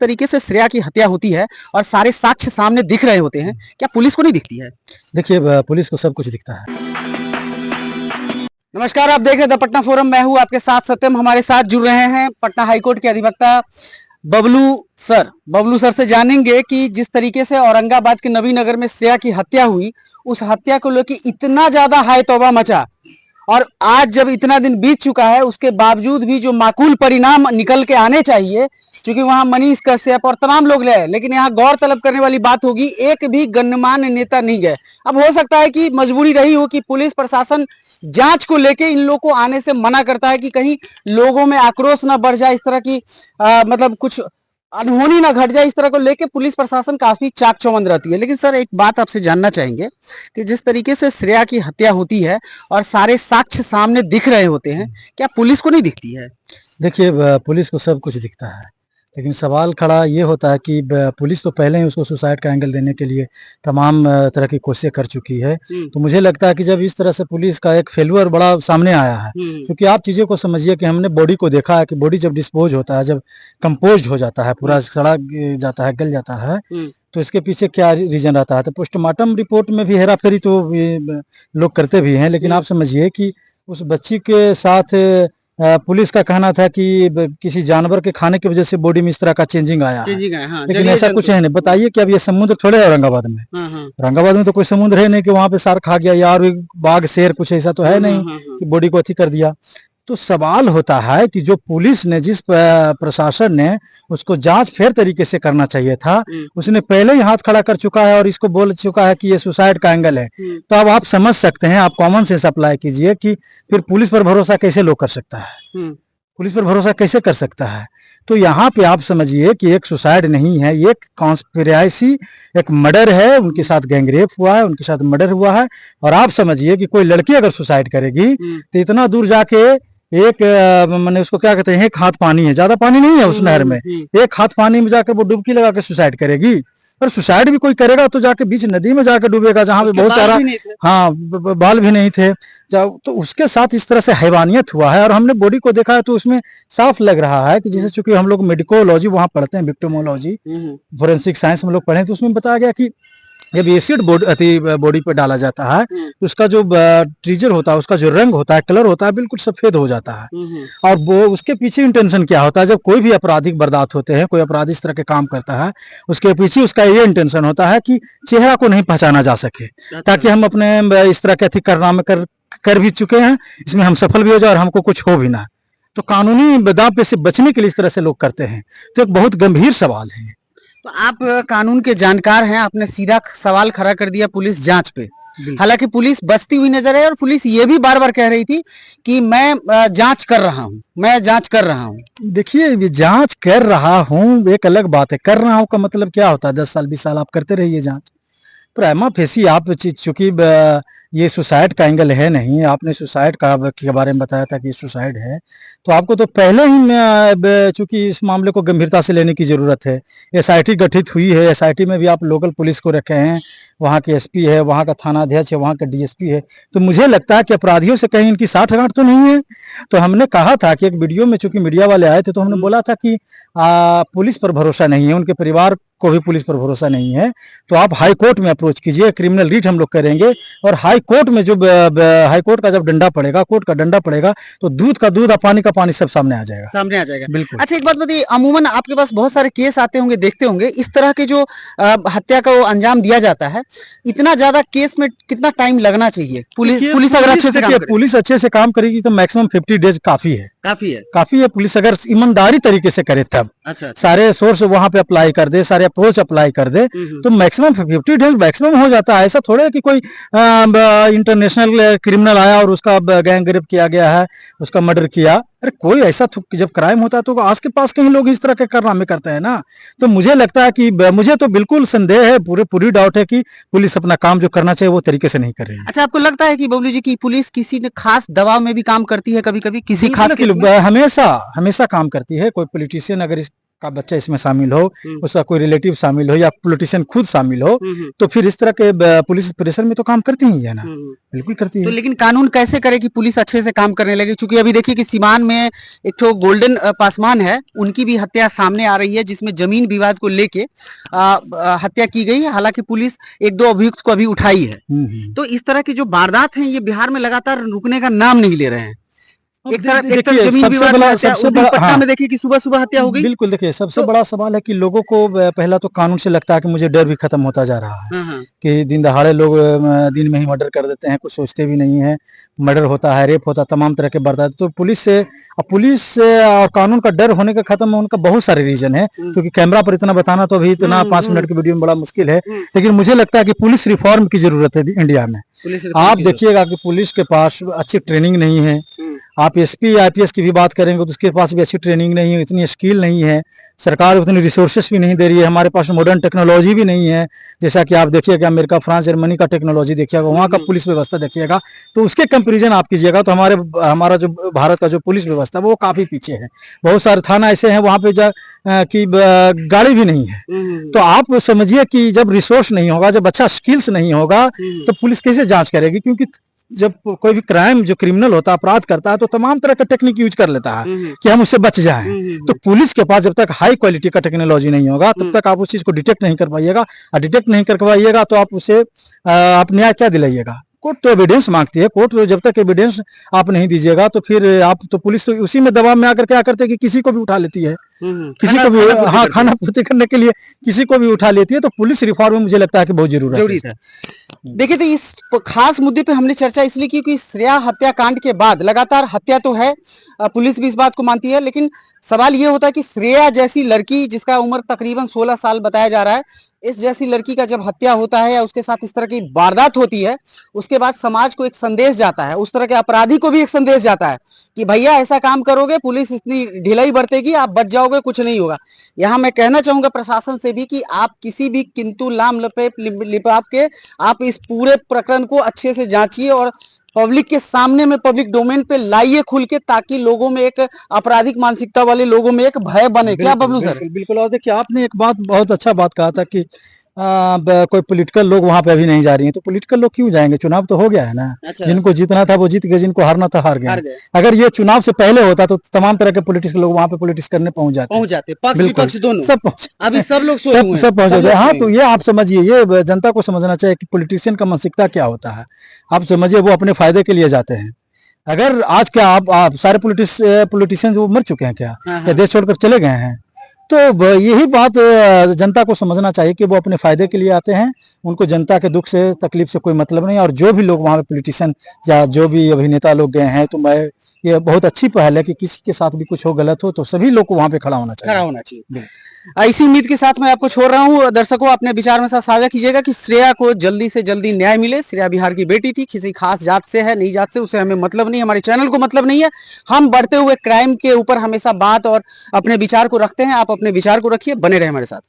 तरीके से श्रेया की हत्या होती है और सारे साक्ष्य सामने दिख रहे होते हैं, क्या पुलिस को नहीं दिखती है? देखिए पुलिस को सब कुछ दिखता है। नमस्कार, आप देख रहे हैं द पटना फोरम। मैं हूं आपके साथ सत्यम। हमारे साथ जुड़ रहे हैं पटना हाईकोर्ट के अधिवक्ता बबलू सर से जानेंगे कि जिस तरीके से औरंगाबाद के नबी नगर में श्रेया की हत्या हुई, उस हत्या को लेकर इतना ज्यादा हाय तौबा मचा और आज जब इतना दिन बीत चुका है उसके बावजूद भी जो माकूल परिणाम निकल के आने चाहिए, क्योंकि वहां मनीष कश्यप और तमाम लोग गए, लेकिन यहाँ गौर तलब करने वाली बात होगी एक भी गणमान्य नेता नहीं गए। अब हो सकता है कि मजबूरी रही हो कि पुलिस प्रशासन जांच को लेके इन लोगों को आने से मना करता है कि कहीं लोगों में आक्रोश ना बढ़ जाए, इस तरह की मतलब कुछ अनहोनी ना घट जाए, इस तरह को लेके पुलिस प्रशासन काफी चाक चौबंद रहती है। लेकिन सर, एक बात आपसे जानना चाहेंगे कि जिस तरीके से श्रेया की हत्या होती है और सारे साक्ष्य सामने दिख रहे होते हैं, क्या पुलिस को नहीं दिखती है? देखिए पुलिस को सब कुछ दिखता है, लेकिन सवाल खड़ा ये होता है कि पुलिस तो पहले ही उसको सुसाइड का एंगल देने के लिए तमाम तरह की कोशिशें कर चुकी है। तो मुझे लगता है कि जब इस तरह से पुलिस का एक फेल्यूर बड़ा सामने आया है, क्योंकि आप चीज़ों को समझिए कि हमने बॉडी को देखा है कि बॉडी जब डिस्पोज होता है, जब कंपोज हो जाता है, पूरा सड़ा जाता है, गल जाता है, तो इसके पीछे क्या रीजन रहता है। तो पोस्टमार्टम रिपोर्ट में भी हेरा फेरी तो लोग करते भी हैं, लेकिन आप समझिए कि उस बच्ची के साथ पुलिस का कहना था कि किसी जानवर के खाने की वजह से बॉडी में इस तरह का चेंजिंग आया है। हाँ, लेकिन ऐसा कुछ है नहीं। बताइए कि अब ये समुद्र थोड़े है औरंगाबाद में। औरंगाबाद में तो कोई समुद्र है नहीं कि वहां पे सार खा गया या और बाघ शेर कुछ ऐसा तो है नहीं कि बॉडी को अथी कर दिया। तो सवाल होता है कि जो पुलिस ने, जिस प्रशासन ने उसको जांच फेयर तरीके से करना चाहिए था, उसने पहले ही हाथ खड़ा कर चुका है और इसको बोल चुका है कि ये सुसाइड का एंगल है। तो अब आप समझ सकते हैं, आप कॉमन सेंस अप्लाई कीजिए कि फिर पुलिस पर भरोसा कैसे लोग कर सकता है, पुलिस पर भरोसा कैसे कर सकता है। तो यहाँ पे आप समझिए कि एक सुसाइड नहीं है, ये एक कॉन्स्पिरेसी, एक मर्डर है। उनके साथ गैंगरेप हुआ है, उनके साथ मर्डर हुआ है। और आप समझिए कि कोई लड़की अगर सुसाइड करेगी तो इतना दूर जाके एक मैंने उसको क्या कहते हैं, एक हाथ पानी है, ज्यादा पानी नहीं है उस नहर में, एक हाथ पानी में जाकर वो डुबकी लगा के सुसाइड करेगी। और सुसाइड भी कोई करेगा तो जाके बीच नदी में जाकर डूबेगा, जहाँ पे बहुत सारा बाल भी नहीं थे। तो उसके साथ इस तरह से हैवानियत हुआ है। और हमने बॉडी को देखा है तो उसमें साफ लग रहा है कि जैसे चूंकि हम लोग मेडिकोलॉजी वहाँ पढ़ते हैं, विक्टिमोलॉजी, फोरेंसिक साइंस हम लोग पढ़े, तो उसमें बताया गया कि जब एसिड बॉडी पे डाला जाता है तो उसका जो ट्रीजर होता है, उसका जो रंग होता है, कलर होता है, बिल्कुल सफेद हो जाता है। और वो उसके पीछे इंटेंशन क्या होता है, जब कोई भी आपराधिक वारदात होते हैं, कोई अपराधी इस तरह के काम करता है, उसके पीछे उसका ये इंटेंशन होता है कि चेहरा को नहीं पहचाना जा सके, ताकि हम अपने इस तरह के अधिक कारनामे कर भी चुके हैं, इसमें हम सफल भी हो जाए और हमको कुछ हो भी ना। तो कानूनी दांव से बचने के लिए इस तरह से लोग करते हैं। तो एक बहुत गंभीर सवाल है। तो आप कानून के जानकार हैं, आपने सीधा सवाल खड़ा कर दिया पुलिस जांच पे। हालांकि पुलिस बचती हुई नजर है और पुलिस ये भी बार बार कह रही थी कि मैं जांच कर रहा हूं, मैं जांच कर रहा हूं। देखिए, जांच कर रहा हूं एक अलग बात है, कर रहा हूं का मतलब क्या होता है? 10 साल 20 साल आप करते रहिए जांच। प्राइमा फेसी आप चूंकि ये सुसाइड का एंगल है नहीं, आपने सुसाइड के बारे में बताया था कि सुसाइड है, तो आपको तो पहले ही चूंकि इस मामले को गंभीरता से लेने की जरूरत है। एसआईटी गठित हुई है, एसआईटी में भी आप लोकल पुलिस को रखे हैं, वहाँ के एसपी है, वहाँ का थाना अध्यक्ष है, वहाँ का डीएसपी है। तो मुझे लगता है कि अपराधियों से कहीं इनकी साठगांठ तो नहीं है। तो हमने कहा था कि एक वीडियो में, चूंकि मीडिया वाले आए थे, तो हमने बोला था कि पुलिस पर भरोसा नहीं है, उनके परिवार को भी पुलिस पर भरोसा नहीं है, तो आप हाई कोर्ट में अप्रोच कीजिए, क्रिमिनल रीट हम लोग करेंगे। और हाई कोर्ट में जब हाई कोर्ट का जब डंडा पड़ेगा, कोर्ट का डंडा पड़ेगा, तो दूध का दूध और पानी का पानी सब सामने आ जाएगा। बिल्कुल। अच्छा, एक बात बताइए, अमूमन आपके पास बहुत सारे केस आते होंगे, देखते होंगे, इस तरह के जो हत्या को अंजाम दिया जाता है, इतना ज्यादा केस में कितना टाइम लगना चाहिए? पुलिस अगर अच्छे से काम करे, पुलिस अच्छे से काम करेगी तो मैक्सिमम 50 डेज काफी है। काफी है। पुलिस अगर ईमानदारी तरीके से करे तब, अच्छा। सारे सोर्स वहां पे अप्लाई कर दे, सारे अप्रोच अप्लाई कर दे, तो मैक्सिमम 50 डेज मैक्सिमम हो जाता है। ऐसा थोड़ा है कि कोई इंटरनेशनल क्रिमिनल आया और उसका गैंग रेप किया गया है, उसका मर्डर किया। अरे कोई ऐसा जब क्राइम होता है तो आस के पास कहीं लोग इस तरह के कारनामे करते हैं ना। तो मुझे लगता है कि मुझे तो बिल्कुल संदेह है, पूरी डाउट है कि पुलिस अपना काम जो करना चाहिए वो तरीके से नहीं कर रही है। अच्छा, आपको लगता है कि बबलू जी की पुलिस किसी ने खास दबाव में भी काम करती है? कभी कभी किसी खास हमेशा काम करती है। कोई पॉलिटिशियन अगर का बच्चा इसमें शामिल हो, उसका कोई रिलेटिव शामिल हो या पॉलिटिशियन खुद शामिल हो, तो फिर इस तरह के पुलिस प्रेशर में तो काम करती ही है ना, बिल्कुल करती तो है। लेकिन कानून कैसे करे कि पुलिस अच्छे से काम करने लगे? क्योंकि अभी देखिए कि सीवान में एक तो गोल्डन पासवान है, उनकी भी हत्या सामने आ रही है, जिसमें जमीन विवाद को लेके हत्या की गई है। हालांकि पुलिस एक दो अभियुक्त को अभी उठाई है। तो इस तरह की जो वारदात हैं ये बिहार में लगातार रुकने का नाम नहीं ले रहे हैं। एक तरफ देखिए जमीन सबसे विवाद में बड़ा हत्या, सबसे उस दिन बड़ा पटना हाँ में देखिए कि सुबह-सुबह हत्या हो गई। बिल्कुल, देखिए सबसे तो बड़ा सवाल है कि लोगों को पहला तो कानून से लगता है कि मुझे डर भी खत्म होता जा रहा है, हाँ, हाँ। कि दिन दहाड़े लोग दिन में ही मर्डर कर देते हैं, कुछ सोचते भी नहीं है, मर्डर होता है, रेप होता है, तमाम तरह के वारदात। तो पुलिस से और कानून का डर होने का खत्म होने का बहुत सारे रीजन है, क्योंकि कैमरा पर इतना बताना तो अभी इतना 5 मिनट की वीडियो में बड़ा मुश्किल है, लेकिन मुझे लगता है कि पुलिस रिफॉर्म की जरूरत है इंडिया में। आप देखिएगा कि पुलिस के पास अच्छी ट्रेनिंग नहीं है, आप एसपी आईपीएस की भी बात करेंगे तो उसके पास भी अच्छी ट्रेनिंग नहीं है, इतनी स्किल नहीं है, सरकार उतनी रिसोर्सेस भी नहीं दे रही है, हमारे पास मॉडर्न टेक्नोलॉजी भी नहीं है। जैसा कि आप देखिएगा अमेरिका, फ्रांस, जर्मनी का टेक्नोलॉजी देखिएगा, वहाँ का पुलिस व्यवस्था देखिएगा, तो उसके कंपेरिजन आप कीजिएगा तो हमारा जो भारत का जो पुलिस व्यवस्था वो काफी पीछे है। बहुत सारे थाना ऐसे हैं वहाँ पे कि गाड़ी भी नहीं है। तो आप समझिए कि जब रिसोर्स नहीं होगा, जब अच्छा स्किल्स नहीं होगा, तो पुलिस कैसे जांच करेगी? क्योंकि जब कोई भी क्राइम, जो क्रिमिनल होता है, अपराध करता है, तो तमाम तरह का टेक्निक यूज कर लेता है कि हम उससे बच जाएं। तो पुलिस के पास जब तक हाई क्वालिटी का टेक्नोलॉजी नहीं होगा, तब तक आप उस चीज को डिटेक्ट नहीं कर पाइएगा, और डिटेक्ट नहीं कर पाइएगा तो आप उसे आप न्याय क्या दिलाइएगा? कोर्ट तो एविडेंस मांगती है, कोर्ट जब तक एविडेंस आप नहीं दीजिएगा तो फिर आप तो पुलिस तो उसी में दबाव में आकर क्या करते हैं कि किसी को भी उठा लेती है, किसी को भी हाँ खाना पूर्ति करने के लिए किसी को भी उठा लेती है। तो पुलिस रिफॉर्म मुझे लगता है कि बहुत जरूरी है। देखिए, तो इस खास मुद्दे पे हमने चर्चा इसलिए की क्योंकि श्रेया हत्याकांड के बाद लगातार हत्या तो है, पुलिस भी इस बात को मानती है, लेकिन सवाल ये होता है कि श्रेया जैसी लड़की जिसका उम्र तकरीबन 16 साल बताया जा रहा है, इस जैसी लड़की का जब हत्या होता है या उसके साथ इस तरह की वारदात होती है, उसके बाद समाज को एक संदेश जाता है, उस तरह के अपराधी को भी एक संदेश जाता है कि भैया ऐसा काम करोगे पुलिस इतनी ढिलाई बरतेगी, आप बच जाओगे, कुछ नहीं होगा। यहाँ मैं कहना चाहूंगा प्रशासन से भी कि आप किसी भी किंतु लाम लिपाप के आप इस पूरे प्रकरण को अच्छे से जांचिए और पब्लिक के सामने में, पब्लिक डोमेन पे लाइए खुल के, ताकि लोगों में एक आपराधिक मानसिकता वाले लोगों में एक भय बने। क्या बबलू सर? बिल्कुल। और देखिए आपने एक बात, बहुत अच्छा बात कहा था कि कोई पॉलिटिकल लोग वहां पे अभी नहीं जा रही हैं, तो पॉलिटिकल लोग क्यों जाएंगे? चुनाव तो हो गया है ना। अच्छा। जिनको जीतना था वो जीत गए, जिनको हारना था हार गए। अगर ये चुनाव से पहले होता तो तमाम तरह के पॉलिटिक्स लोग वहां पे पॉलिटिक्स करने पहुंच जाते, पक्ष विपक्ष दोनों सब पहुंच, अभी सब लोग सब पहुंच जाते। हाँ, तो ये आप समझिए, ये जनता को समझना चाहिए कि पॉलिटिशियन का मानसिकता क्या होता है। आप समझिए वो अपने फायदे के लिए जाते हैं। अगर आज क्या आप सारे पॉलिटिशियन वो मर चुके हैं क्या? या देश छोड़कर चले गए हैं? तो यही बात जनता को समझना चाहिए कि वो अपने फायदे के लिए आते हैं, उनको जनता के दुख से, तकलीफ से कोई मतलब नहीं। और जो भी लोग वहाँ पे पॉलिटिशियन या जो भी अभिनेता लोग गए हैं, तो मैं ये बहुत अच्छी पहल है कि किसी के साथ भी कुछ हो, गलत हो, तो सभी लोग को वहाँ पे खड़ा होना चाहिए। इसी उम्मीद के साथ मैं आपको छोड़ रहा हूँ। दर्शकों, अपने विचार में साथ साझा कीजिएगा कि श्रेया को जल्दी से जल्दी न्याय मिले। श्रेया बिहार की बेटी थी, किसी खास जात से है, नई जात से, उसे हमें मतलब नहीं, हमारे चैनल को मतलब नहीं है। हम बढ़ते हुए क्राइम के ऊपर हमेशा बात और अपने विचार को रखते हैं। आप अपने विचार को रखिए, बने रहे हमारे साथ।